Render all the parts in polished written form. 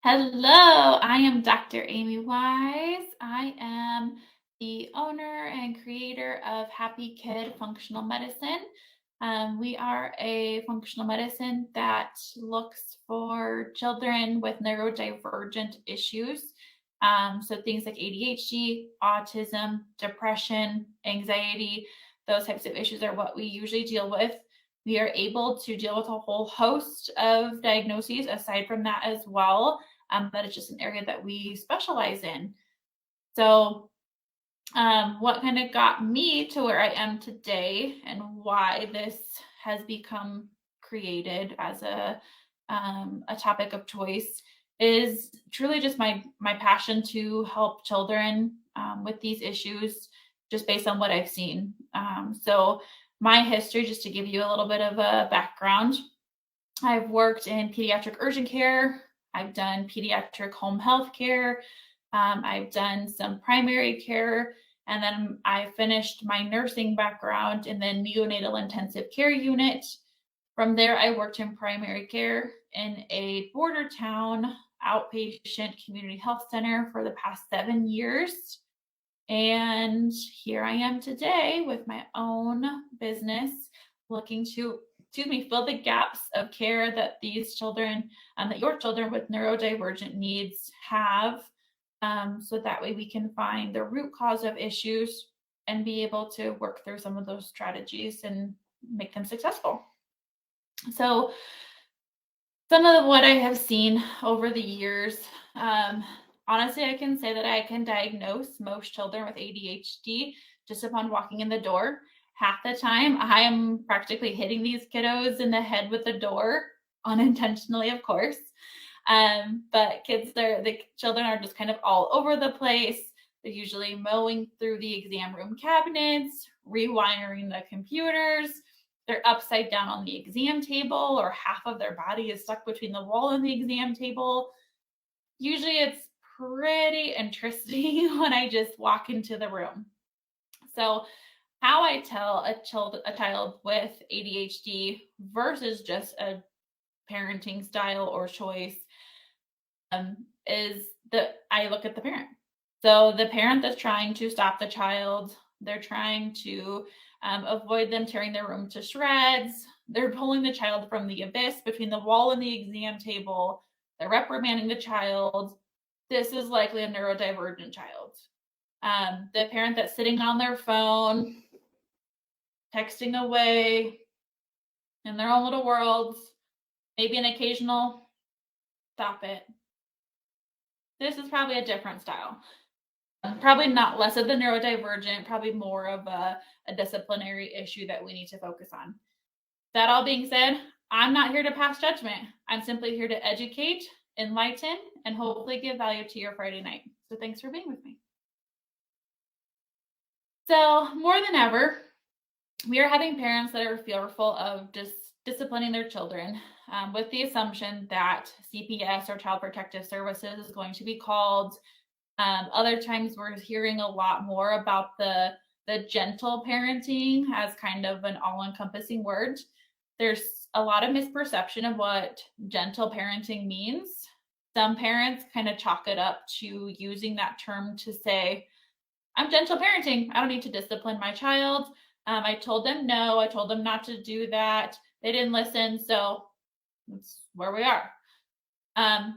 Hello, I am Dr. Amy Wise. I am the owner and creator of Happy Kid Functional Medicine. We are a functional medicine that looks for children with neurodivergent issues. So things like ADHD, autism, depression, anxiety, those types of issues are what we usually deal with. We are able to deal with a whole host of diagnoses aside from that as well, but it's just an area that we specialize in. So, what kind of got me to where I am today and why this has become created as a topic of choice is truly just my passion to help children with these issues, just based on what I've seen. So, my history, just to give you a little bit of a background, I've worked in pediatric urgent care. I've done pediatric home health care. I've done some primary care. And then I finished my nursing background in the neonatal intensive care unit. From there, I worked in primary care in a border town outpatient community health center for the past 7 years. And here I am today with my own business, looking to, fill the gaps of care that these children, that your children with neurodivergent needs have. So that way we can find the root cause of issues and be able to work through some of those strategies and make them successful. So, some of what I have seen over the years, honestly, I can say that I can diagnose most children with ADHD just upon walking in the door. Half the time, I am practically hitting these kiddos in the head with the door, unintentionally, of course. But the children are just kind of all over the place. They're usually mowing through the exam room cabinets, rewiring the computers. They're upside down on the exam table, or half of their body is stuck between the wall and the exam table. Usually it's pretty interesting when I just walk into the room. So, how I tell a child with ADHD versus just a parenting style or choice is that I look at the parent. So the parent that's trying to stop the child, they're trying to avoid them tearing their room to shreds. They're pulling the child from the abyss between the wall and the exam table. They're reprimanding the child. This is likely a neurodivergent child. The parent that's sitting on their phone, texting away in their own little worlds, maybe an occasional stop it. This is probably a different style. Probably not less of the neurodivergent, probably more of a disciplinary issue that we need to focus on. That all being said, I'm not here to pass judgment. I'm simply here to educate, enlighten, and hopefully give value to your Friday night. So thanks for being with me. So more than ever, we are having parents that are fearful of just disciplining their children with the assumption that CPS or Child Protective Services is going to be called. Other times we're hearing a lot more about the gentle parenting as kind of an all-encompassing word. There's a lot of misperception of what gentle parenting means. Some parents kind of chalk it up to using that term to say, I'm gentle parenting. I don't need to discipline my child. I told them no. I told them not to do that. They didn't listen. So that's where we are.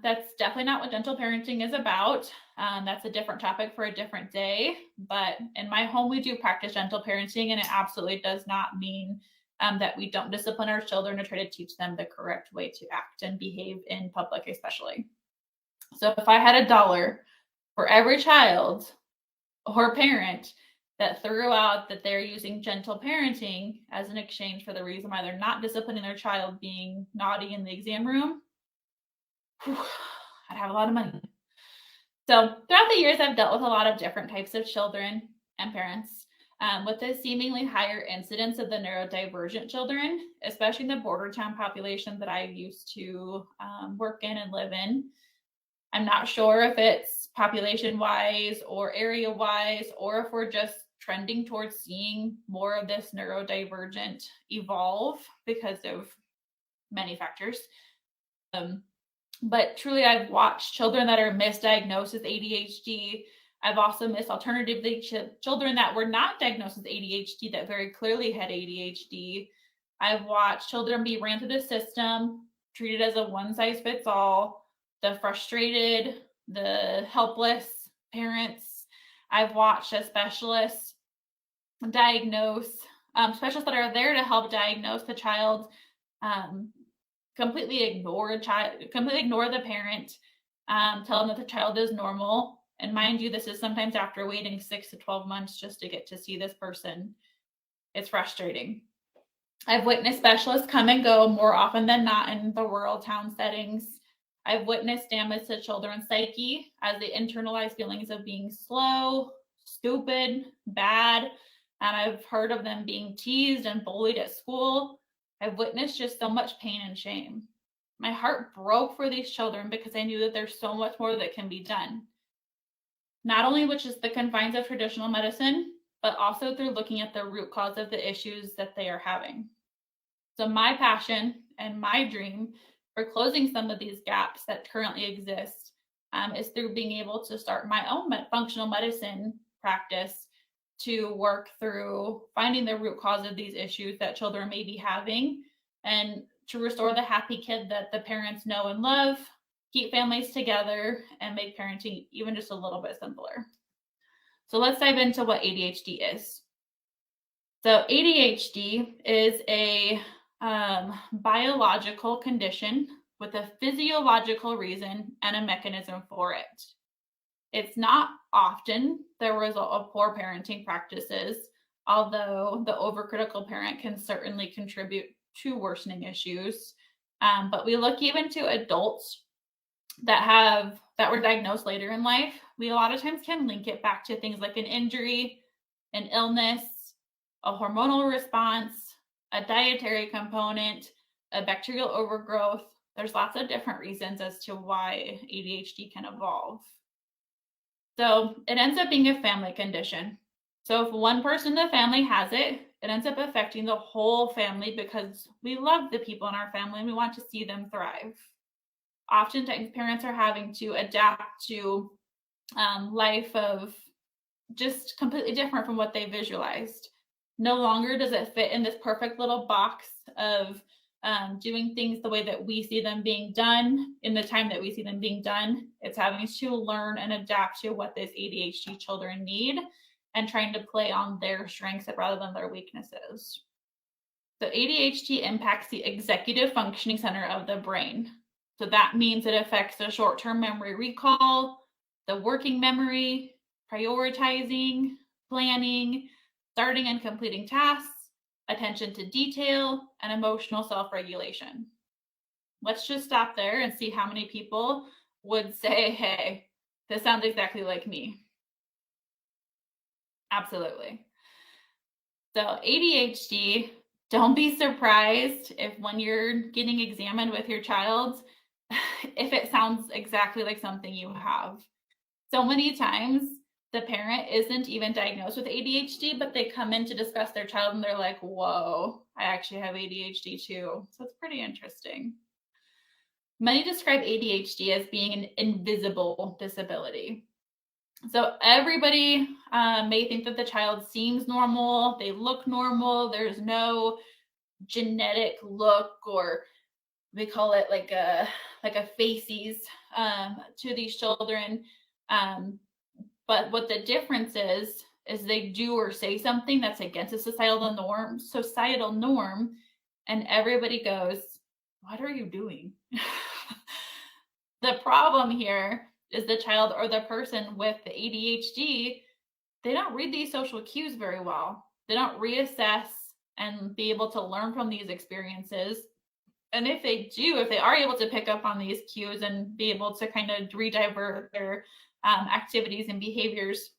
That's definitely not what gentle parenting is about. That's a different topic for a different day. But in my home, we do practice gentle parenting, and it absolutely does not mean that we don't discipline our children or try to teach them the correct way to act and behave in public, especially. So if I had $1 for every child or parent that threw out that they're using gentle parenting as an exchange for the reason why they're not disciplining their child being naughty in the exam room, I'd have a lot of money. So throughout the years, I've dealt with a lot of different types of children and parents. With the seemingly higher incidence of the neurodivergent children, especially in the border town population that I used to work in and live in. I'm not sure if it's population-wise or area-wise, or if we're just trending towards seeing more of this neurodivergent evolve because of many factors. But truly, I've watched children that are misdiagnosed with ADHD. I've also missed alternatively children that were not diagnosed with ADHD that very clearly had ADHD. I've watched children be ran through the system, treated as a one size fits all, the frustrated, the helpless parents. I've watched a specialist diagnose, specialists that are there to help diagnose the child, completely ignore the parent, tell them that the child is normal. And mind you, this is sometimes after waiting 6 to 12 months just to get to see this person. It's frustrating. I've witnessed specialists come and go more often than not in the rural town settings. I've witnessed damage to children's psyche as they internalize feelings of being slow, stupid, bad. And I've heard of them being teased and bullied at school. I've witnessed just so much pain and shame. My heart broke for these children because I knew that there's so much more that can be done. Not only which is the confines of traditional medicine, but also through looking at the root cause of the issues that they are having. So my passion and my dream for closing some of these gaps that currently exist is through being able to start my own functional medicine practice to work through finding the root cause of these issues that children may be having and to restore the happy kid that the parents know and love, keep families together, and make parenting even just a little bit simpler. So let's dive into what ADHD is. So ADHD is a biological condition with a physiological reason and a mechanism for it. It's not often the result of poor parenting practices, although the overcritical parent can certainly contribute to worsening issues. But we look even to adults that were diagnosed later in life. We a lot of times can link it back to things like an injury, an illness, a hormonal response, a dietary component, a bacterial overgrowth. There's lots of different reasons as to why ADHD can evolve. So it ends up being a family condition. So if one person in the family has it, it ends up affecting the whole family because we love the people in our family and we want to see them thrive. Oftentimes parents are having to adapt to life of just completely different from what they visualized. No longer does it fit in this perfect little box of doing things the way that we see them being done in the time that we see them being done. It's having to learn and adapt to what these ADHD children need and trying to play on their strengths rather than their weaknesses. So ADHD impacts the executive functioning center of the brain. So that means it affects the short-term memory recall, the working memory, prioritizing, planning, starting and completing tasks, attention to detail, and emotional self-regulation. Let's just stop there and see how many people would say, hey, this sounds exactly like me. Absolutely. So ADHD, don't be surprised if when you're getting examined with your child, if it sounds exactly like something you have. So many times the parent isn't even diagnosed with ADHD, but they come in to discuss their child and they're like, whoa, I actually have ADHD too. So it's pretty interesting. Many describe ADHD as being an invisible disability. So everybody may think that the child seems normal, they look normal, there's no genetic look, or we call it like a facies to these children. But what the difference is they do or say something that's against a societal norm, and everybody goes, what are you doing? The problem here is the child or the person with the ADHD, they don't read these social cues very well. They don't reassess and be able to learn from these experiences. And if they are able to pick up on these cues and be able to kind of redivert their activities and behaviors,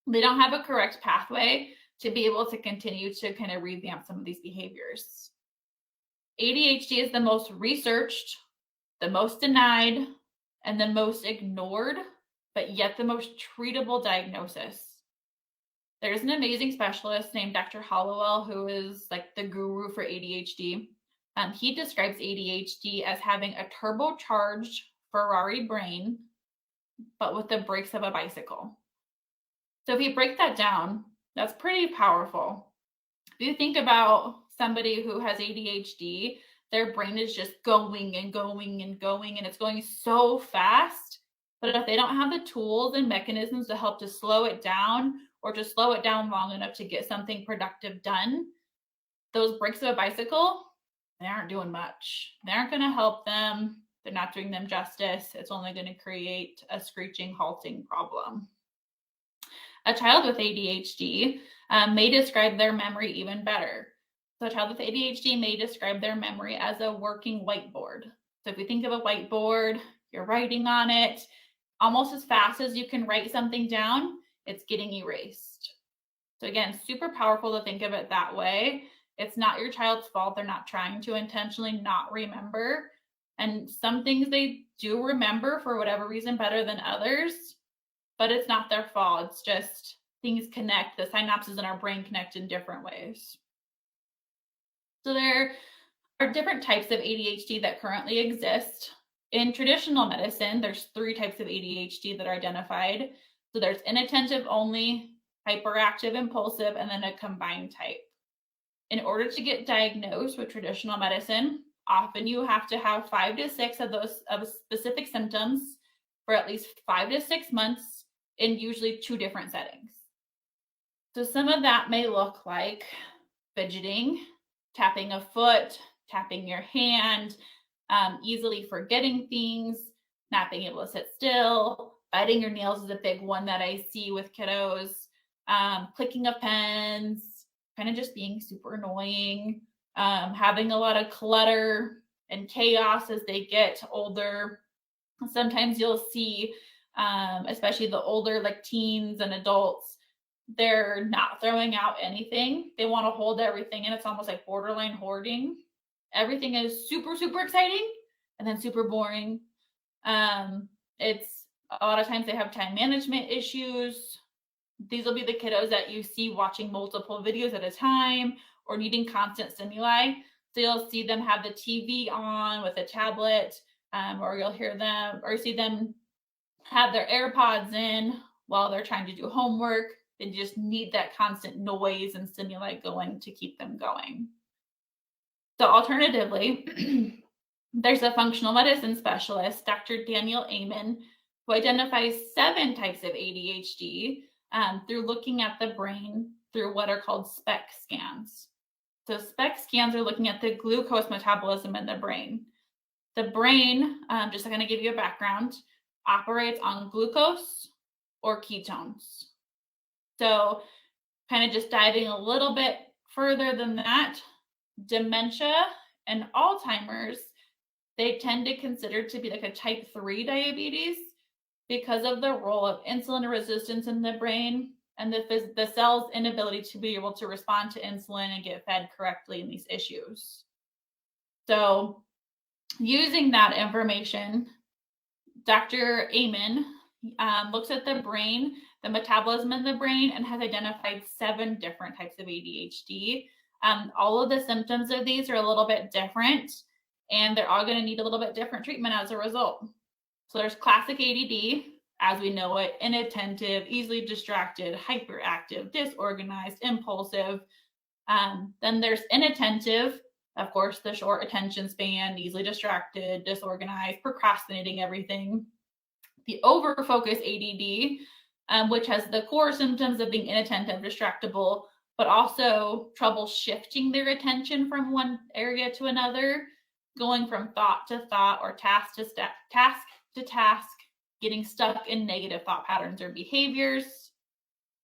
they don't have a correct pathway to be able to continue to kind of revamp some of these behaviors. ADHD is the most researched, the most denied, and the most ignored, but yet the most treatable diagnosis. There's an amazing specialist named Dr. Hollowell who is like the guru for ADHD. He describes ADHD as having a turbocharged Ferrari brain, but with the brakes of a bicycle. So if you break that down, that's pretty powerful. If you think about somebody who has ADHD, their brain is just going and going and going, and it's going so fast. But if they don't have the tools and mechanisms to help to slow it down or to slow it down long enough to get something productive done, those brakes of a bicycle, they aren't doing much. They aren't going to help them. They're not doing them justice. It's only going to create a screeching, halting problem. A child with ADHD may describe their memory even better. So a child with ADHD may describe their memory as a working whiteboard. So if you think of a whiteboard, you're writing on it, almost as fast as you can write something down, it's getting erased. So again, super powerful to think of it that way. It's not your child's fault. They're not trying to intentionally not remember. And some things they do remember for whatever reason better than others, but it's not their fault. It's just things connect. The synapses in our brain connect in different ways. So there are different types of ADHD that currently exist. In traditional medicine, there's 3 types of ADHD that are identified. So there's inattentive only, hyperactive impulsive, and then a combined type. In order to get diagnosed with traditional medicine, often you have to have 5 to 6 of those specific symptoms for at least 5 to 6 months in usually 2 different settings. So some of that may look like fidgeting, tapping a foot, tapping your hand, easily forgetting things, not being able to sit still, biting your nails is a big one that I see with kiddos, clicking of pens, kind of just being super annoying, having a lot of clutter and chaos as they get older. Sometimes you'll see, especially the older like teens and adults, they're not throwing out anything. They want to hold everything, and it's almost like borderline hoarding. Everything is super, super exciting and then super boring. It's a lot of times they have time management issues. These will be the kiddos that you see watching multiple videos at a time or needing constant stimuli. So you'll see them have the TV on with a tablet, or you'll hear them or see them have their AirPods in while they're trying to do homework. They just need that constant noise and stimuli going to keep them going. So alternatively, there's a functional medicine specialist, Dr. Daniel Amen, who identifies 7 types of ADHD through looking at the brain through what are called SPECT scans. So SPECT scans are looking at the glucose metabolism in the brain. The brain, just to kind of give you a background, operates on glucose or ketones. So kind of just diving a little bit further than that, dementia and Alzheimer's, they tend to consider to be like a type 3 diabetes because of the role of insulin resistance in the brain and the cell's inability to be able to respond to insulin and get fed correctly in these issues. So using that information, Dr. Amen looks at the brain, the metabolism in the brain, and has identified 7 different types of ADHD. All of the symptoms of these are a little bit different, and they're all going to need a little bit different treatment as a result. So there's classic ADD, as we know it, inattentive, easily distracted, hyperactive, disorganized, impulsive. Then there's inattentive, of course, the short attention span, easily distracted, disorganized, procrastinating everything. The overfocus ADD, which has the core symptoms of being inattentive, distractible, but also trouble shifting their attention from one area to another, going from thought to thought or task to task, getting stuck in negative thought patterns or behaviors.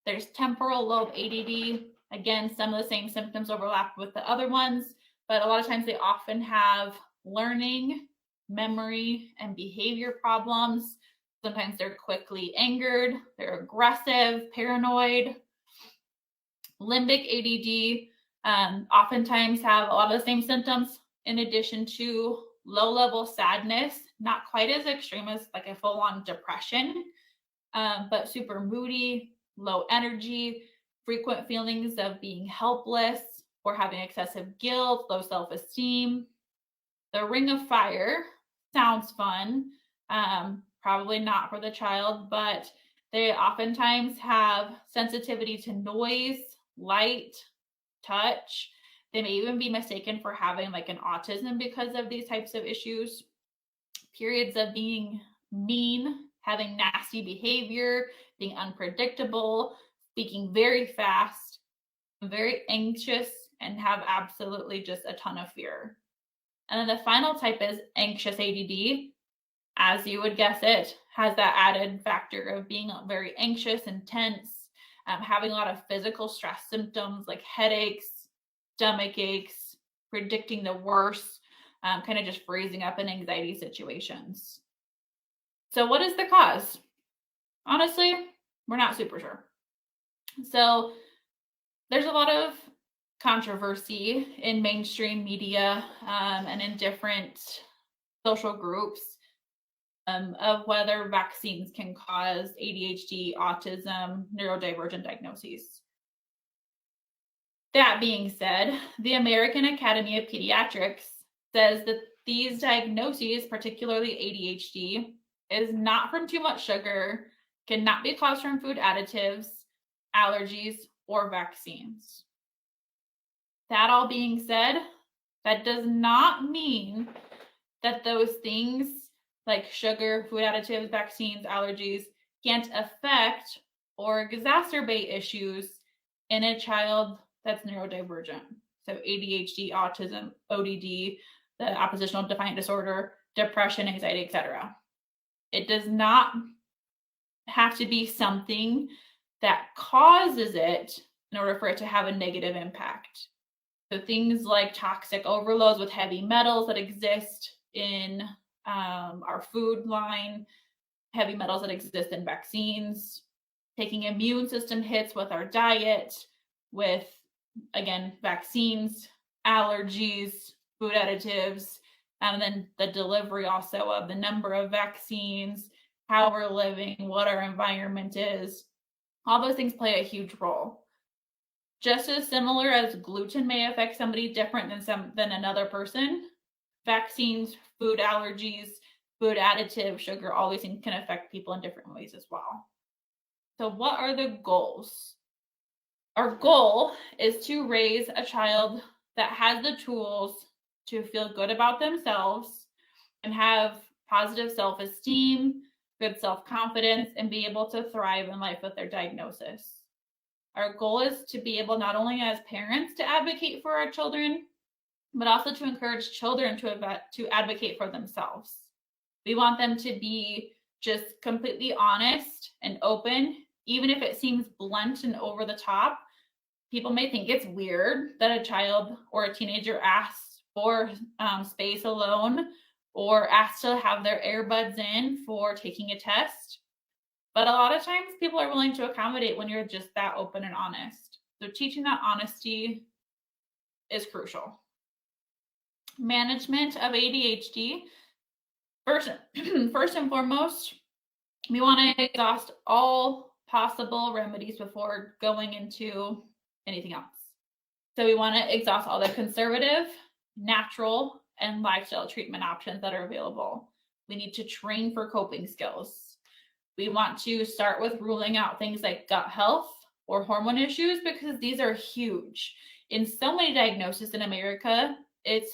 There's temporal lobe ADD. Again, some of the same symptoms overlap with the other ones, but a lot of times they often have learning, memory, and behavior problems. Sometimes they're quickly angered, they're aggressive, paranoid. Limbic ADD oftentimes have a lot of the same symptoms in addition to low-level sadness, not quite as extreme as like a full-on depression, but super moody, low energy, frequent feelings of being helpless or having excessive guilt, low self-esteem. The Ring of Fire sounds fun. Probably not for the child, but they oftentimes have sensitivity to noise, light, touch. They may even be mistaken for having like an autism because of these types of issues. Periods of being mean, having nasty behavior, being unpredictable, speaking very fast, very anxious, and have absolutely just a ton of fear. And then the final type is anxious ADD. As you would guess, it has that added factor of being very anxious and tense, having a lot of physical stress symptoms like headaches, stomach aches, predicting the worst, kind of just freezing up in anxiety situations. So, what is the cause? Honestly, we're not super sure. So, there's a lot of controversy in mainstream media and in different social groups of whether vaccines can cause ADHD, autism, neurodivergent diagnoses. That being said, the American Academy of Pediatrics says that these diagnoses, particularly ADHD, is not from too much sugar, cannot be caused from food additives, allergies, or vaccines. That all being said, that does not mean that those things like sugar, food additives, vaccines, allergies can't affect or exacerbate issues in a child that's neurodivergent. So ADHD, autism, ODD, the oppositional defiant disorder, depression, anxiety, etc. It does not have to be something that causes it in order for it to have a negative impact. So things like toxic overloads with heavy metals that exist in our food line, heavy metals that exist in vaccines, taking immune system hits with our diet, with, again, vaccines, allergies, food additives, and then the delivery also of the number of vaccines, how we're living, what our environment is. All those things play a huge role. Just as similar as gluten may affect somebody different than another person, vaccines, food allergies, food additives, sugar, all these things can affect people in different ways as well. So what are the goals? Our goal is to raise a child that has the tools to feel good about themselves and have positive self-esteem, good self-confidence, and be able to thrive in life with their diagnosis. Our goal is to be able not only as parents to advocate for our children, but also to encourage children to advocate for themselves. We want them to be just completely honest and open, even if it seems blunt and over the top. People may think it's weird that a child or a teenager asks for space alone or asks to have their earbuds in for taking a test. But a lot of times people are willing to accommodate when you're just that open and honest. So teaching that honesty is crucial. Management of ADHD. First and foremost, we want to exhaust all possible remedies before going into anything else. So we want to exhaust all the conservative, natural, and lifestyle treatment options that are available. We need to train for coping skills. We want to start with ruling out things like gut health or hormone issues because these are huge. In so many diagnoses in America, it's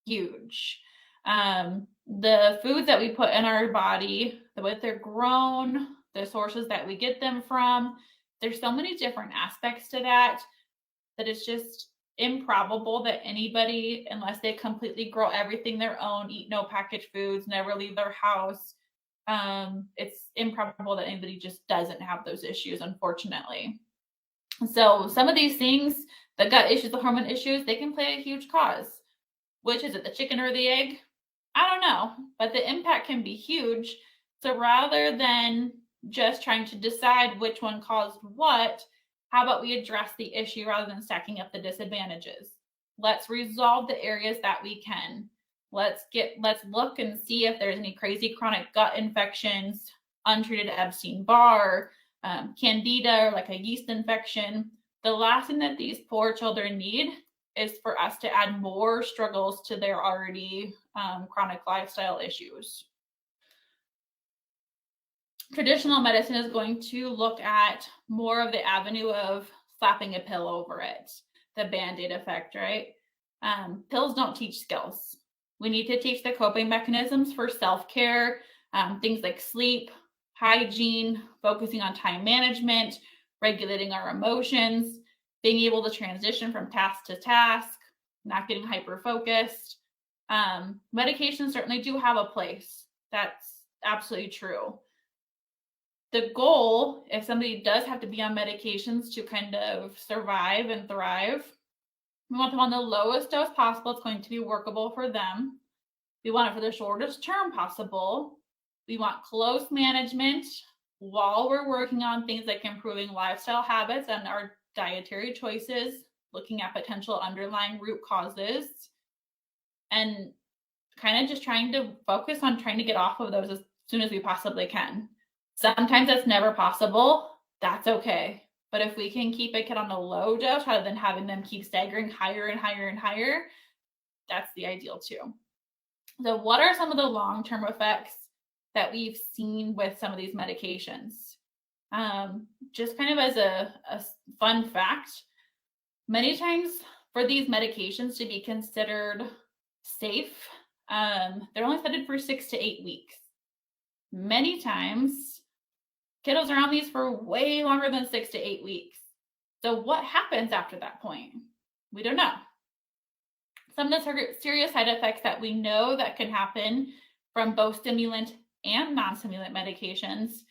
huge. The foods that we put in our body, the way they're grown, the sources that we get them from, there's so many different aspects to that it's just improbable that anybody, unless they completely grow everything their own, eat no packaged foods, never leave their house, it's improbable that anybody just doesn't have those issues, unfortunately. So some of these things, the gut issues, the hormone issues, they can play a huge cause. Which is it, the chicken or the egg? I don't know, but the impact can be huge. So rather than just trying to decide which one caused what, how about we address the issue rather than stacking up the disadvantages? Let's resolve the areas that we can. Let's look and see if there's any crazy chronic gut infections, untreated Epstein-Barr, candida, or like a yeast infection. The last thing that these poor children need is for us to add more struggles to their already chronic lifestyle issues. Traditional medicine is going to look at more of the avenue of slapping a pill over it, the Band-Aid effect, right? Pills don't teach skills. We need to teach the coping mechanisms for self-care, things like sleep, hygiene, focusing on time management, regulating our emotions, being able to transition from task to task, not getting hyper-focused. Medications certainly do have a place. That's absolutely true. The goal, if somebody does have to be on medications to kind of survive and thrive, we want them on the lowest dose possible. It's going to be workable for them. We want it for the shortest term possible. We want close management while we're working on things like improving lifestyle habits and our dietary choices, looking at potential underlying root causes, and kind of just trying to focus on trying to get off of those as soon as we possibly can. Sometimes that's never possible. That's okay. But if we can keep a kid on a low dose rather than having them keep staggering higher and higher and higher, that's the ideal too. So what are some of the long-term effects that we've seen with some of these medications? Just kind of as a fun fact, many times for these medications to be considered safe, they're only studied for 6 to 8 weeks. Many times, kiddos are on these for way longer than 6 to 8 weeks. So what happens after that point? We don't know. Some of the serious side effects that we know that can happen from both stimulant and non-stimulant medications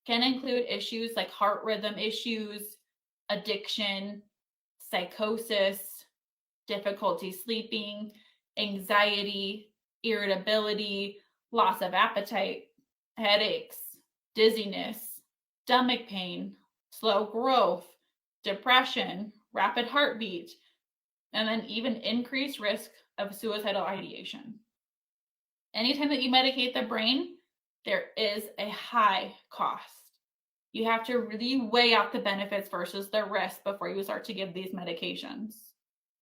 can include issues like heart rhythm issues, addiction, psychosis, difficulty sleeping, anxiety, irritability, loss of appetite, headaches, dizziness, stomach pain, slow growth, depression, rapid heartbeat, and then even increased risk of suicidal ideation. Anytime that you medicate the brain, there is a high cost. You have to really weigh out the benefits versus the risk before you start to give these medications.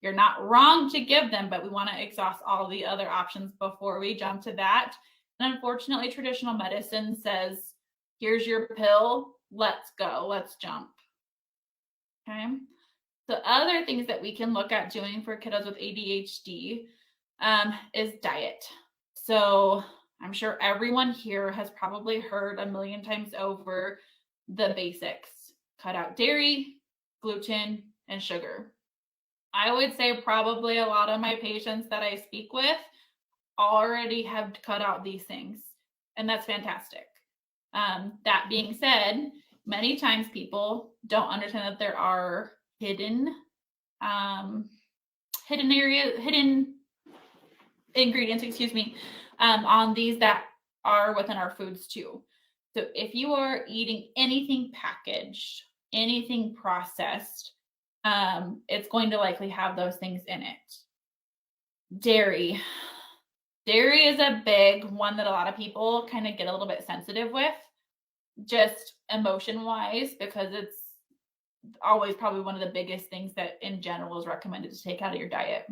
You're not wrong to give them, but we want to exhaust all the other options before we jump to that. And unfortunately, traditional medicine says, here's your pill, let's go, let's jump. Okay. So other things that we can look at doing for kiddos with ADHD is diet. So I'm sure everyone here has probably heard a million times over the basics. Cut out dairy, gluten, and sugar. I would say probably a lot of my patients that I speak with already have cut out these things, and that's fantastic. That being said, many times people don't understand that there are hidden ingredients, on these that are within our foods too. So if you are eating anything packaged, anything processed, it's going to likely have those things in it. Dairy is a big one that a lot of people kind of get a little bit sensitive with, just emotion wise, because it's always probably one of the biggest things that in general is recommended to take out of your diet.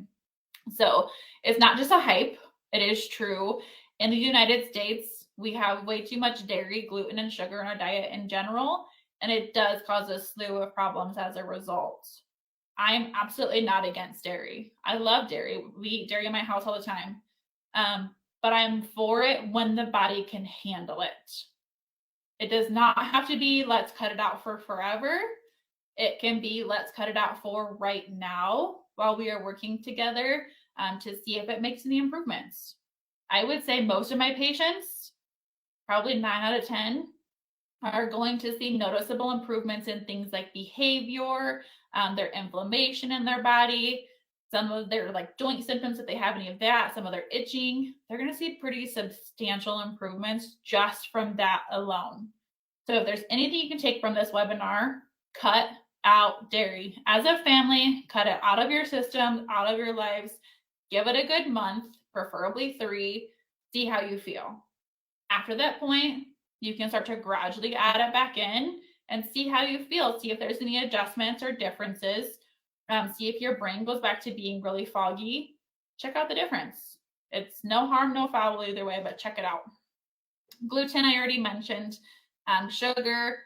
So it's not just a hype. It is true. In the United States, we have way too much dairy, gluten, and sugar in our diet in general, and it does cause a slew of problems as a result. I'm absolutely not against dairy. I love dairy. We eat dairy in my house all the time. But I'm for it when the body can handle it. It does not have to be, let's cut it out for forever. It can be, let's cut it out for right now while we are working together to see if it makes any improvements. I would say most of my patients, probably 9 out of 10, are going to see noticeable improvements in things like behavior, their inflammation in their body, some of their like joint symptoms if they have any of that, some of their itching. They're going to see pretty substantial improvements just from that alone. So if there's anything you can take from this webinar, cut out dairy. As a family, cut it out of your system, out of your lives. Give it a good month, preferably 3. See how you feel. After that point, you can start to gradually add it back in and see how you feel. See if there's any adjustments or differences. See if your brain goes back to being really foggy. Check out the difference. It's no harm, no foul either way, but check it out. Gluten, I already mentioned. Sugar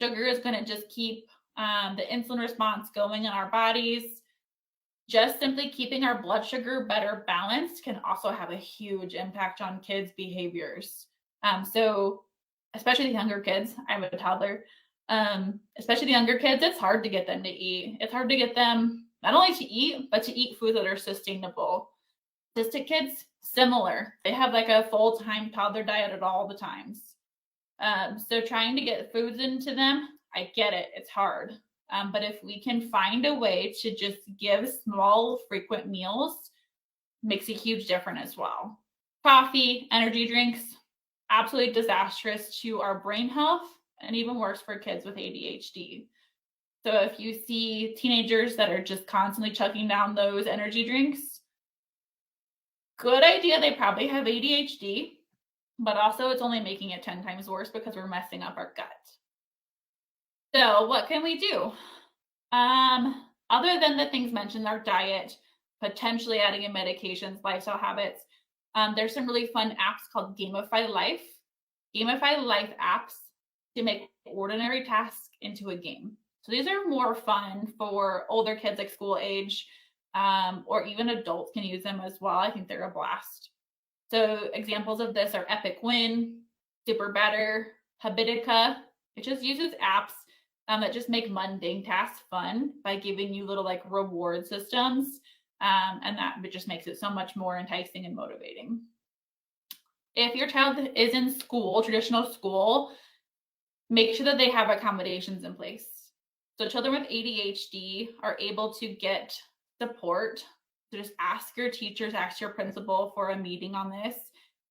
is going to just keep the insulin response going in our bodies. Just simply keeping our blood sugar better balanced can also have a huge impact on kids' behaviors. So, especially the younger kids, I have a toddler. Especially the younger kids, it's hard to get them to eat. It's hard to get them not only to eat, but to eat foods that are sustainable. Autistic kids, similar. They have like a full-time toddler diet at all the times. So trying to get foods into them, I get it. It's hard. But if we can find a way to just give small, frequent meals, makes a huge difference as well. Coffee, energy drinks, absolutely disastrous to our brain health and even worse for kids with ADHD. So if you see teenagers that are just constantly chugging down those energy drinks, good idea, they probably have ADHD, but also it's only making it 10 times worse because we're messing up our gut. So what can we do? Other than the things mentioned, our diet, potentially adding in medications, lifestyle habits, there's some really fun apps called Gamify Life. Gamify Life apps to make ordinary tasks into a game. So these are more fun for older kids like school age, or even adults can use them as well. I think they're a blast. So examples of this are Epic Win, Super Better, Habitica. It just uses apps that just make mundane tasks fun by giving you little like reward systems. And that just makes it so much more enticing and motivating. If your child is in school, traditional school, make sure that they have accommodations in place. So children with ADHD are able to get support. So just ask your teachers, ask your principal for a meeting on this.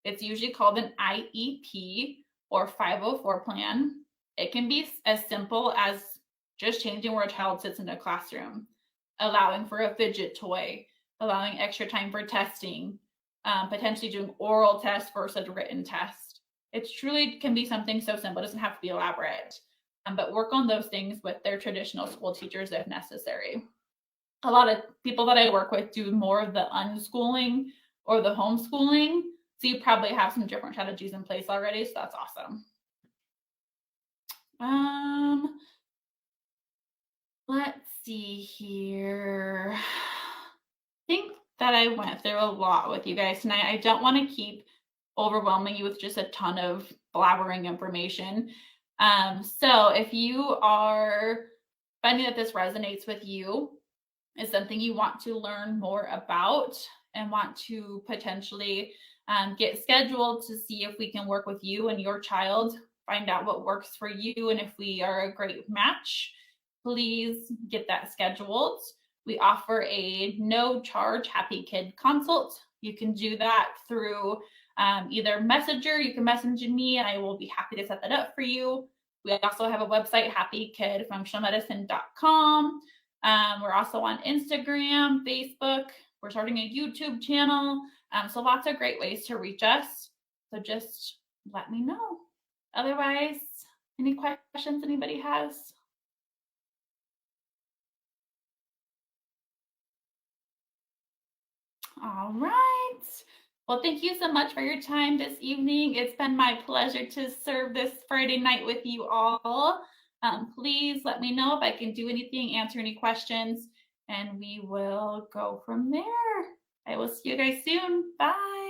It's usually called an IEP or 504 plan. It can be as simple as just changing where a child sits in a classroom, allowing for a fidget toy, allowing extra time for testing, potentially doing oral tests versus a written test. It truly can be something so simple. It doesn't have to be elaborate, but work on those things with their traditional school teachers if necessary. A lot of people that I work with do more of the unschooling or the homeschooling. So you probably have some different strategies in place already. So that's awesome. Let's see here. I think that I went through a lot with you guys tonight. I don't want to keep overwhelming you with just a ton of blabbering information. So if you are finding that this resonates with you, is something you want to learn more about and want to potentially get scheduled to see if we can work with you and your child, find out what works for you and if we are a great match, please get that scheduled. We offer a no charge Happy Kid consult. You can do that through either Messenger, you can message me and I will be happy to set that up for you. We also have a website, happykidfunctionalmedicine.com. We're also on Instagram, Facebook. We're starting a YouTube channel. So lots of great ways to reach us. So just let me know. Otherwise, any questions anybody has? All right. Well, thank you so much for your time this evening. It's been my pleasure to serve this Friday night with you all. Please let me know if I can do anything, answer any questions, and we will go from there. I will see you guys soon. Bye.